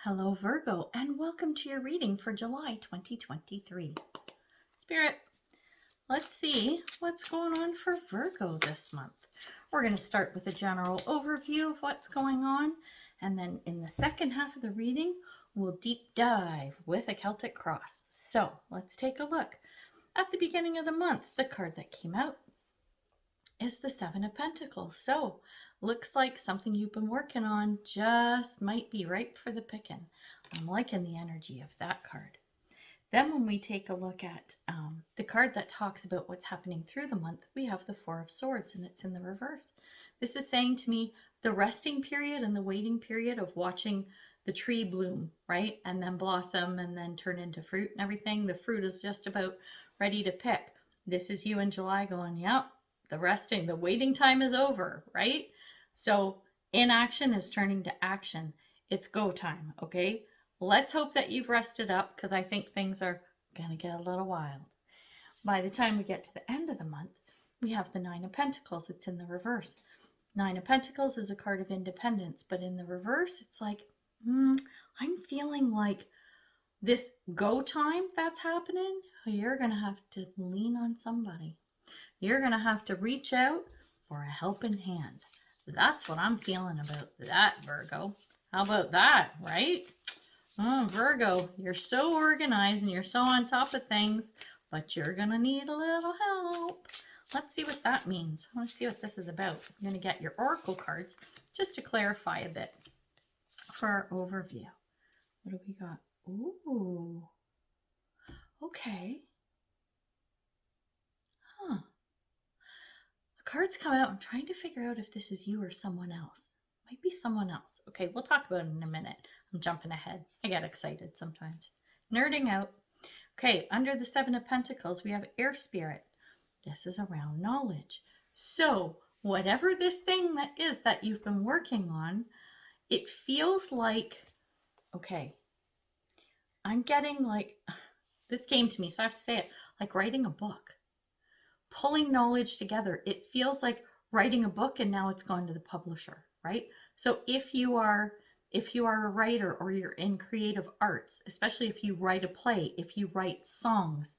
Hello, Virgo, and welcome to your reading for July 2023. Spirit, let's see what's going on for Virgo this month. We're going to start with a general overview of what's going on, and then in the second half of the reading, we'll deep dive with a Celtic cross. So let's take a look. At the beginning of the month, the card that came out is the Seven of Pentacles. So looks like something you've been working on just might be ripe for the picking. I'm liking the energy of that card. Then when we take a look at the card that talks about what's happening through the month, we have the Four of Swords, and it's in the reverse. This is saying to me the resting period and the waiting period of watching the tree bloom, right? And then blossom and then turn into fruit and everything. The fruit is just about ready to pick. This is you in July going, yep, the waiting time is over, right? So inaction is turning to action. It's go time, okay? Let's hope that you've rested up, because I think things are going to get a little wild. By the time we get to the end of the month, we have the Nine of Pentacles. It's in the reverse. Nine of Pentacles is a card of independence, but in the reverse, it's like, I'm feeling like this go time that's happening, you're going to have to lean on somebody. You're going to have to reach out for a helping hand. That's what I'm feeling about that, Virgo. How about that, right? Virgo, you're so organized and you're so on top of things, but you're going to need a little help. Let's see what that means. I want to see what this is about. I'm going to get your oracle cards just to clarify a bit for our overview. What do we got? Ooh. Okay. Huh. Cards come out. I'm trying to figure out if this is you or someone else. Might be someone else. Okay, we'll talk about it in a minute. I'm jumping ahead. I get excited sometimes. Nerding out. Okay, under the Seven of Pentacles, we have Air Spirit. This is around knowledge. So whatever this thing that is that you've been working on, it feels like, okay, I'm getting like, this came to me, so I have to say it, like writing a book. Pulling knowledge together. It feels like writing a book and now it's gone to the publisher, right? So if you are a writer or you're in creative arts, especially if you write a play, if you write songs,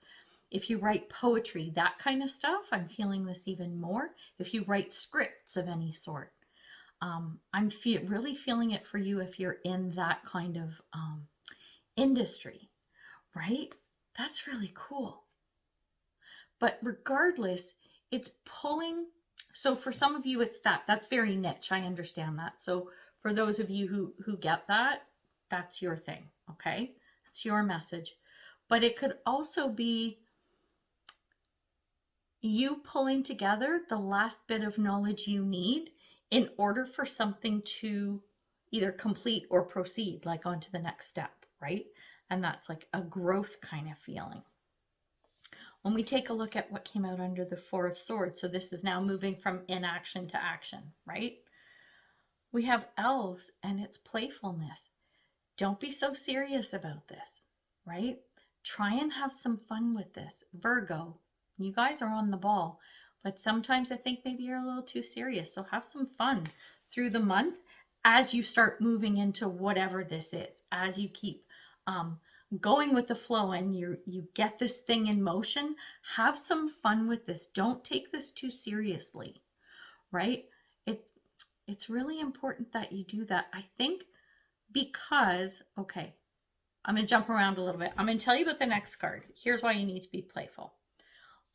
if you write poetry, that kind of stuff, I'm feeling this even more. If you write scripts of any sort, I'm really feeling it for you if you're in that kind of industry, right? That's really cool. But regardless, it's pulling. So for some of you, it's that's very niche. I understand that. So for those of you who get that, that's your thing, okay? It's your message. But it could also be you pulling together the last bit of knowledge you need in order for something to either complete or proceed, like onto the next step, right? And that's like a growth kind of feeling. When we take a look at what came out under the Four of Swords, so this is now moving from inaction to action, right? We have elves and it's playfulness. Don't be so serious about this, right? Try and have some fun with this. Virgo, you guys are on the ball, but sometimes I think maybe you're a little too serious. So have some fun through the month as you start moving into whatever this is, as you keep going with the flow and you get this thing in motion. Have some fun with this. Don't take this too seriously, right? It's really important that you do that, I think, because, okay, I'm going to jump around a little bit. I'm going to tell you about the next card. Here's why you need to be playful.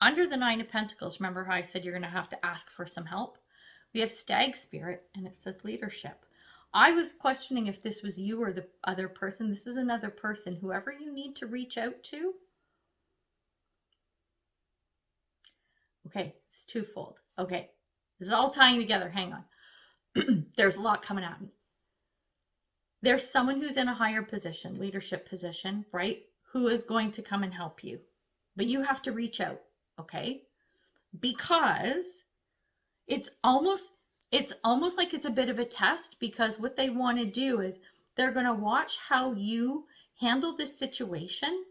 Under the Nine of Pentacles, remember how I said you're going to have to ask for some help? We have Stag Spirit, and it says leadership. I was questioning if this was you or the other person. This is another person, whoever you need to reach out to. Okay, it's twofold. Okay, this is all tying together. Hang on. There's a lot coming at me. There's someone who's in a higher position, leadership position, right? Who is going to come and help you. But you have to reach out, okay? Because it's almost like it's a bit of a test, because what they want to do is they're going to watch how you handle this situation,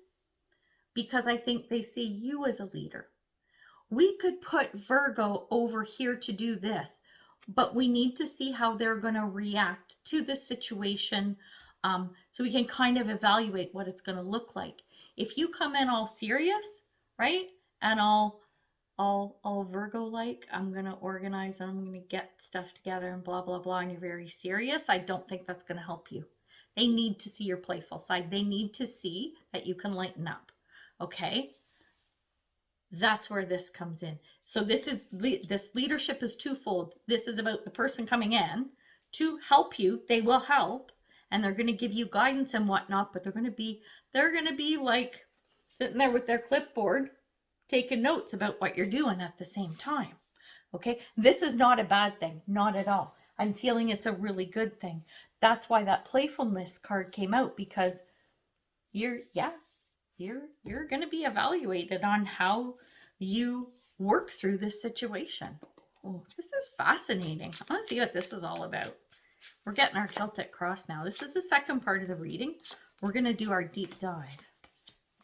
because I think they see you as a leader. We could put Virgo over here to do this, but we need to see how they're going to react to the situation So we can kind of evaluate what it's going to look like. If you come in all serious, right, and all Virgo-like, I'm going to organize and I'm going to get stuff together and blah, blah, blah, and you're very serious, I don't think that's going to help you. They need to see your playful side. They need to see that you can lighten up, okay? That's where this comes in. So this leadership is twofold. This is about the person coming in to help you. They will help, and they're going to give you guidance and whatnot, but they're going to be like sitting there with their clipboard taking notes about what you're doing at the same time. Okay, this is not a bad thing, not at all. I'm feeling it's a really good thing. That's why that playfulness card came out, because you're going to be evaluated on how you work through this situation. Oh, this is fascinating. I want to see what this is all about. We're getting our Celtic cross now. This is the second part of the reading. We're going to do our deep dive.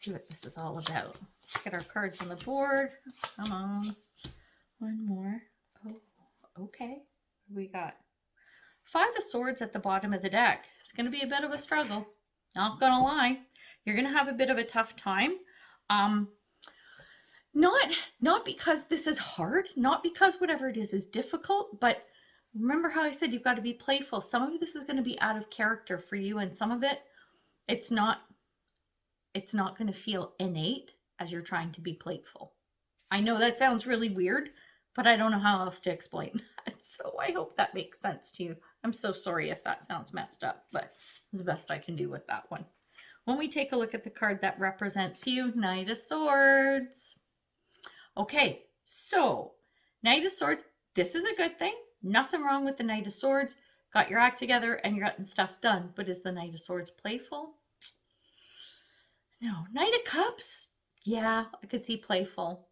See what this is all about. Get our cards on the board. Come on. One more. Oh, okay. We got 5 of Swords at the bottom of the deck. It's going to be a bit of a struggle. Not going to lie. You're going to have a bit of a tough time. Not because this is hard, not because whatever it is difficult, but remember how I said you've got to be playful. Some of this is going to be out of character for you, and some of it, it's not going to feel innate as you're trying to be playful. I know that sounds really weird, but I don't know how else to explain that. So I hope that makes sense to you. I'm so sorry if that sounds messed up, but it's the best I can do with that one. When we take a look at the card that represents you, Knight of Swords. Okay, so Knight of Swords, this is a good thing. Nothing wrong with the Knight of Swords. Got your act together and you're getting stuff done. But is the Knight of Swords playful? No. Knight of Cups? Yeah, I could see playful.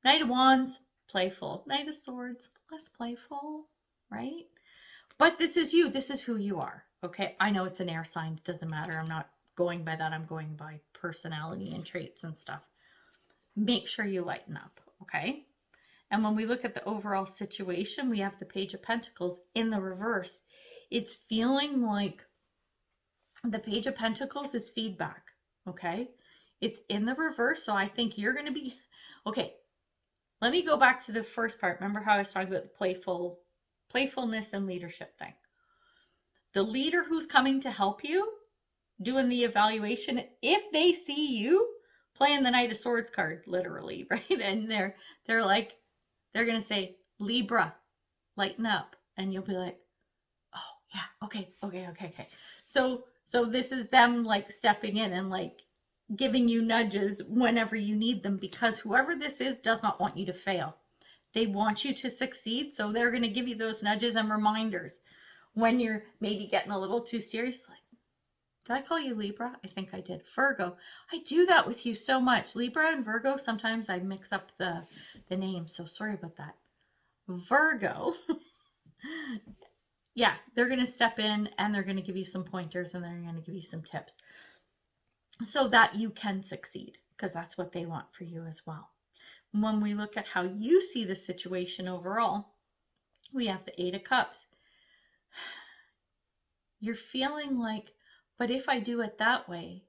Knight of Wands? Playful. Knight of Swords? Less playful, right? But this is you. This is who you are, okay? I know it's an air sign. It doesn't matter. I'm not going by that. I'm going by personality and traits and stuff. Make sure you lighten up, okay? And when we look at the overall situation, we have the Page of Pentacles in the reverse. It's feeling like the Page of Pentacles is feedback, okay? It's in the reverse, so I think you're going to be... Okay, let me go back to the first part. Remember how I was talking about the playfulness and leadership thing? The leader who's coming to help you, doing the evaluation, if they see you playing the Knight of Swords card, literally, right? And they're going to say, Libra, lighten up. And you'll be like, oh, yeah, okay. So this is them like stepping in and like giving you nudges whenever you need them, because whoever this is does not want you to fail. They want you to succeed. So they're going to give you those nudges and reminders when you're maybe getting a little too serious. Like, did I call you Libra? I think I did. Virgo. I do that with you so much. Libra and Virgo, sometimes I mix up the names. So sorry about that. Virgo. Yeah, they're going to step in and they're going to give you some pointers and they're going to give you some tips so that you can succeed, because that's what they want for you as well. When we look at how you see the situation overall, we have the 8 of Cups. You're feeling like, but if I do it that way,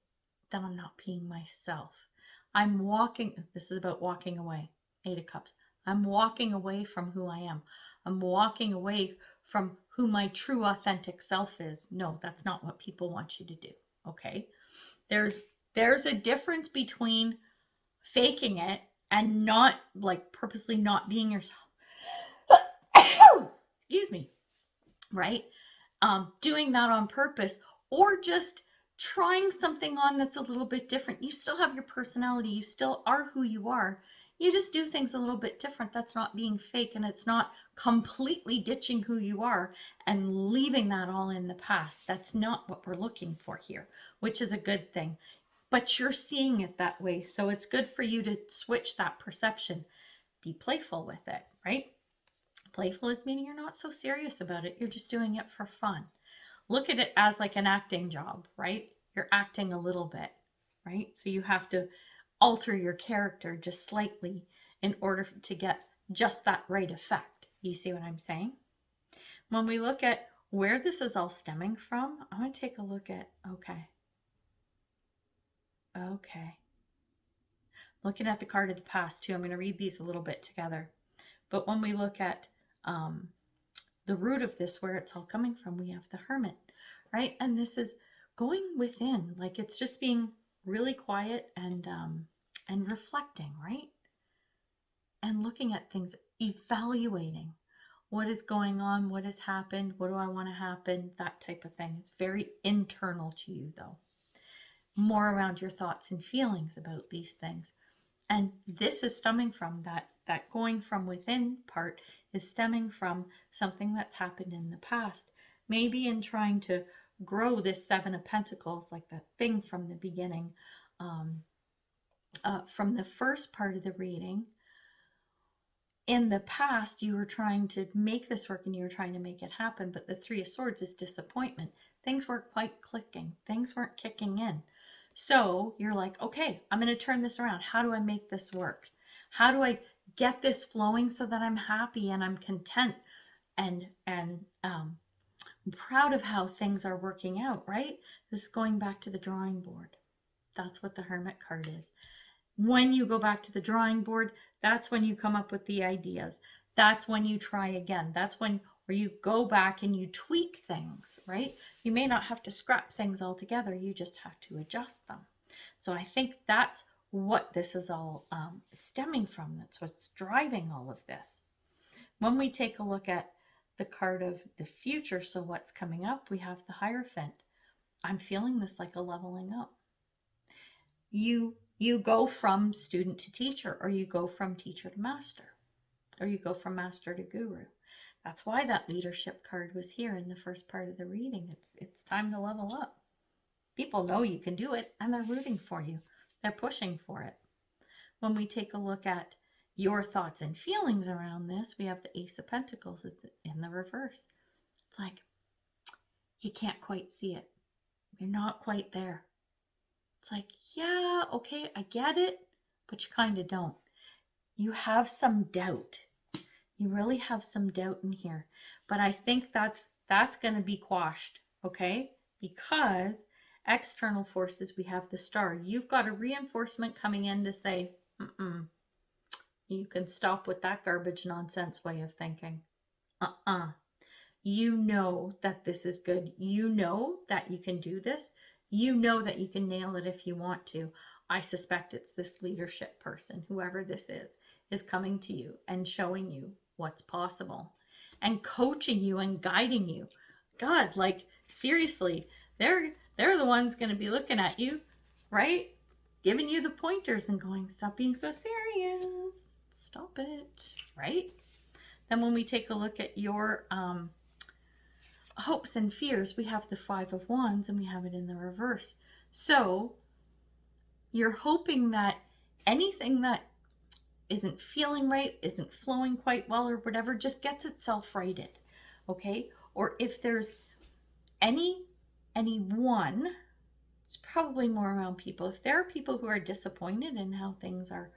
then I'm not being myself. I'm walking, this is about walking away, 8 of Cups. I'm walking away from who I am. I'm walking away from who my true authentic self is. No, that's not what people want you to do, okay? There's a difference between faking it and not, like, purposely not being yourself. Excuse me, right? Doing that on purpose, or just trying something on that's a little bit different. You still have your personality. You still are who you are. You just do things a little bit different. That's not being fake, and it's not completely ditching who you are and leaving that all in the past. That's not what we're looking for here, which is a good thing. But you're seeing it that way, so it's good for you to switch that perception. Be playful with it, right? Playful is meaning you're not so serious about it. You're just doing it for fun. Look at it as like an acting job, right? You're acting a little bit, right? So you have to alter your character just slightly in order to get just that right effect. You see what I'm saying? When we look at where this is all stemming from, I'm going to take a look at, okay. Looking at the card of the past too, I'm going to read these a little bit together. But when we look at the root of this, where it's all coming from, we have the Hermit, right? And this is going within, like it's just being really quiet and reflecting, right? And looking at things, evaluating what is going on, what has happened, what do I want to happen, that type of thing. It's very internal to you though. More around your thoughts and feelings about these things. And this is stemming from that going from within part is stemming from something that's happened in the past. Maybe in trying to grow this Seven of Pentacles, like that thing from the beginning, from the first part of the reading. In the past, you were trying to make this work and you were trying to make it happen. But the Three of Swords is disappointment. Things weren't quite clicking. Things weren't kicking in. So you're like, okay, I'm going to turn this around. How do I make this work? How do I get this flowing so that I'm happy and I'm content and proud of how things are working out, right? This is going back to the drawing board. That's what the Hermit card is. When you go back to the drawing board, that's when you come up with the ideas. That's when you try again. That's when where you go back and you tweak things, right? You may not have to scrap things altogether. You just have to adjust them. So I think that's what this is all stemming from. That's what's driving all of this. When we take a look at the card of the future, so what's coming up, we have the Hierophant. I'm feeling this like a leveling up. You go from student to teacher, or you go from teacher to master, or you go from master to guru. That's why that leadership card was here in the first part of the reading. It's time to level up. People know you can do it, and they're rooting for you. They're pushing for it. When we take a look at your thoughts and feelings around this, we have the Ace of Pentacles. It's in the reverse. It's like you can't quite see it. You're not quite there. It's like, yeah, okay, I get it, but you kind of don't. You have some doubt. You really have some doubt in here. But I think that's going to be quashed, okay? Because external forces, we have the Star. You've got a reinforcement coming in to say, you can stop with that garbage nonsense way of thinking. You know that this is good. You know that you can do this. You know that you can nail it if you want to. I suspect it's this leadership person, whoever this is coming to you and showing you what's possible and coaching you and guiding you. God, like seriously, they're the ones going to be looking at you, right? Giving you the pointers and going, stop being so serious. Stop it, right? Then when we take a look at your hopes and fears, we have the Five of Wands and we have it in the reverse. So you're hoping that anything that isn't feeling right, isn't flowing quite well or whatever, just gets itself righted, okay? Or if there's anyone, it's probably more around people. If there are people who are disappointed in how things are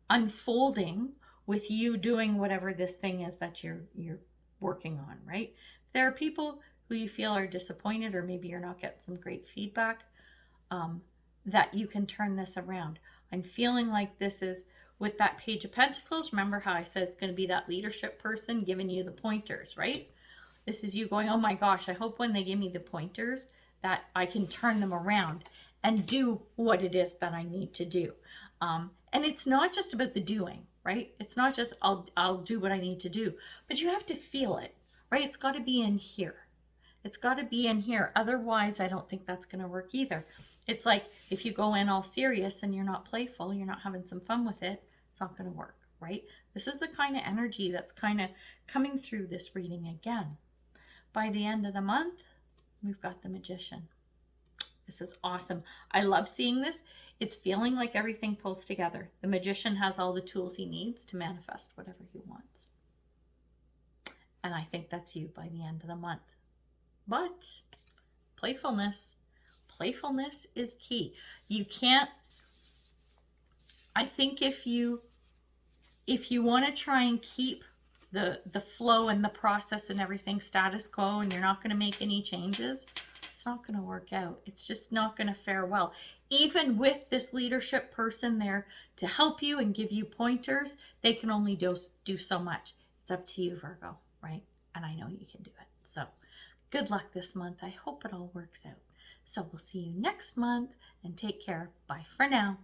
unfolding with you doing whatever this thing is that you're working on, right? If there are people who you feel are disappointed, or maybe you're not getting some great feedback, that you can turn this around. I'm feeling like this is with that Page of Pentacles. Remember how I said it's going to be that leadership person giving you the pointers, right? This is you going, oh my gosh, I hope when they give me the pointers that I can turn them around and do what it is that I need to do. And it's not just about the doing, right? It's not just I'll do what I need to do, but you have to feel it, right? It's got to be in here. It's got to be in here. Otherwise, I don't think that's going to work either. It's like if you go in all serious and you're not playful, you're not having some fun with it, it's not going to work, right? This is the kind of energy that's kind of coming through this reading again. By the end of the month, we've got the Magician. This is awesome. I love seeing this. It's feeling like everything pulls together. The Magician has all the tools he needs to manifest whatever he wants. And I think that's you by the end of the month. But playfulness is key. You can't, I think if you want to try and keep the flow and the process and everything status quo, and you're not going to make any changes, it's not going to work out. It's just not going to fare well. Even with this leadership person there to help you and give you pointers, they can only do so much. It's up to you, Virgo, right? And I know you can do it. So good luck this month. I hope it all works out. So we'll see you next month, and take care. Bye for now.